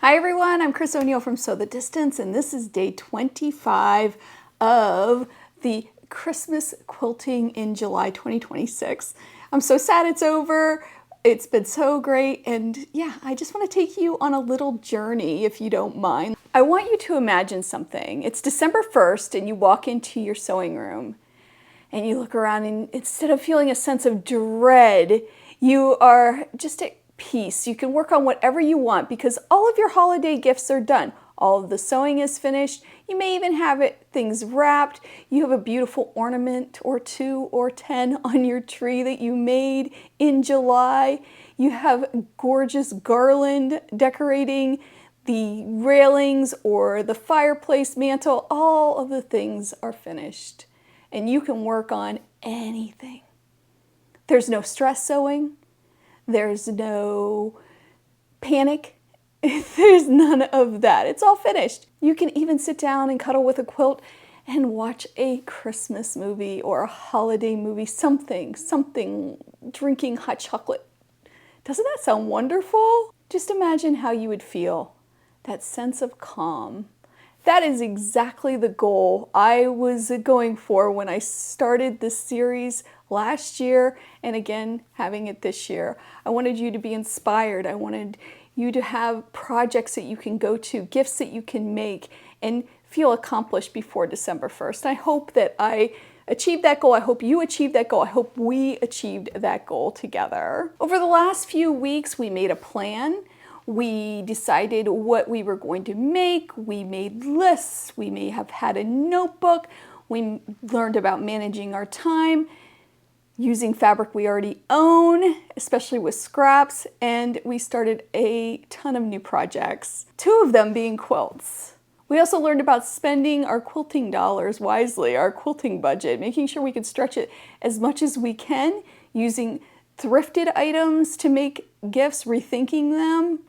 Hi everyone, I'm Chris O'Neill from Sew the Distance, and this is day 25 of the Christmas Quilting in July 2026. I'm so sad it's over. It's been so great, and yeah, I just want to take you on a little journey if you don't mind. I want you to imagine something. It's December 1st and you walk into your sewing room and you look around, and instead of feeling a sense of dread, you are just at peace. You can work on whatever you want because all of your holiday gifts are done. All of the sewing is finished. You may even have things wrapped. You have a beautiful ornament or 2 or 10 on your tree that you made in July. You have a gorgeous garland decorating the railings or the fireplace mantle. All of the things are finished and you can work on anything. There's no stress sewing. There's no panic. There's none of that. It's all finished. You can even sit down and cuddle with a quilt and watch a Christmas movie or a holiday movie, something, drinking hot chocolate. Doesn't that sound wonderful? Just imagine how you would feel, that sense of calm. That is exactly the goal I was going for when I started this series last year, and again having it this year. I wanted you to be inspired. I wanted you to have projects that you can go to, gifts that you can make, and feel accomplished before December 1st. I hope that I achieved that goal. I hope you achieved that goal. I hope we achieved that goal together. Over the last few weeks, we made a plan. We decided what we were going to make. We made lists. We may have had a notebook. We learned about managing our time, using fabric we already own, especially with scraps, and we started a ton of new projects, 2 of them being quilts. We also learned about spending our quilting dollars wisely, our quilting budget, making sure we can stretch it as much as we can, using thrifted items to make gifts, rethinking them,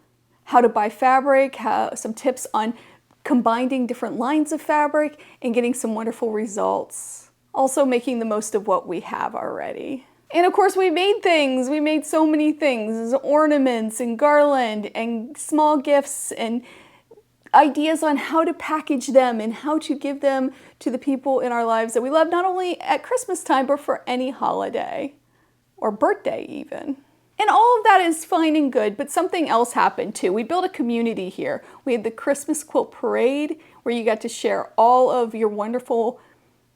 how to buy fabric, some tips on combining different lines of fabric and getting some wonderful results. Also making the most of what we have already. And of course we made things. We made so many things, ornaments and garland and small gifts and ideas on how to package them and how to give them to the people in our lives that we love, not only at Christmas time, but for any holiday or birthday even. And all of that is fine and good, but something else happened too. We built a community here. We had the Christmas Quilt Parade where you got to share all of your wonderful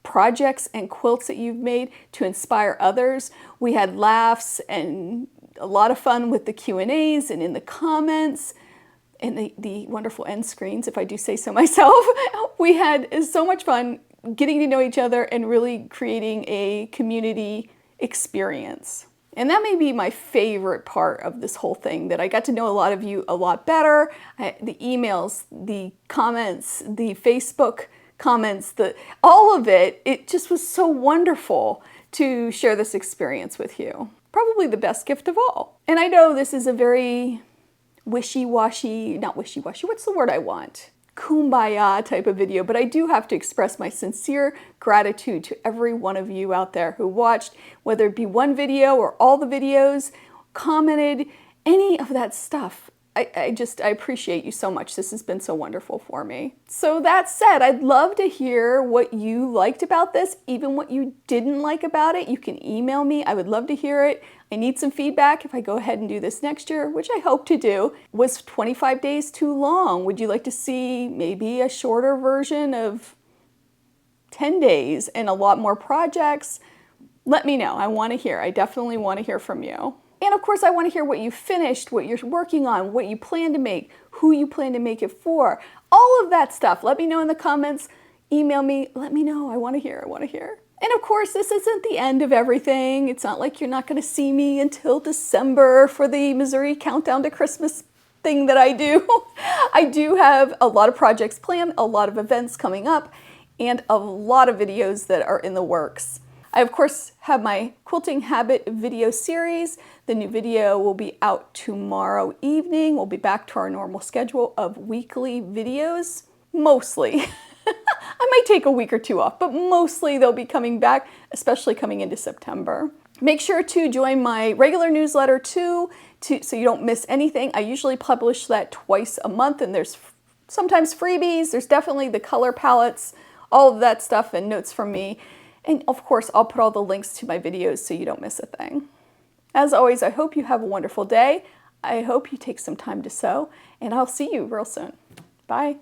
projects and quilts that you've made to inspire others. We had laughs and a lot of fun with the Q&As and in the comments and the wonderful end screens, if I do say so myself. We had so much fun getting to know each other and really creating a community experience. And that may be my favorite part of this whole thing, that I got to know a lot of you a lot better. The emails, the comments, the Facebook comments, all of it, it just was so wonderful to share this experience with you. Probably the best gift of all. And I know this is a very wishy-washy, not wishy-washy, what's the word I want? Kumbaya type of video, but I do have to express my sincere gratitude to every one of you out there who watched, whether it be one video or all the videos, commented, any of that stuff. I appreciate you so much. This has been so wonderful for me. So that said, I'd love to hear what you liked about this, even what you didn't like about it. You can email me. I would love to hear it. I need some feedback if I go ahead and do this next year, which I hope to do. Was 25 days too long? Would you like to see maybe a shorter version of 10 days and a lot more projects? Let me know. I want to hear. I definitely want to hear from you. And of course, I want to hear what you finished, what you're working on, what you plan to make, who you plan to make it for, all of that stuff. Let me know in the comments, email me, let me know. I want to hear, I want to hear. And of course, this isn't the end of everything. It's not like you're not going to see me until December for the Missouri Countdown to Christmas thing that I do. I do have a lot of projects planned, a lot of events coming up, and a lot of videos that are in the works. I, of course, have my Quilting Habit video series. The new video will be out tomorrow evening. We'll be back to our normal schedule of weekly videos, mostly. I might take a week or 2 off, but mostly they'll be coming back, especially coming into September. Make sure to join my regular newsletter too, so you don't miss anything. I usually publish that twice a month, and there's sometimes freebies. There's definitely the color palettes, all of that stuff, and notes from me. And of course, I'll put all the links to my videos so you don't miss a thing. As always, I hope you have a wonderful day. I hope you take some time to sew, and I'll see you real soon. Bye.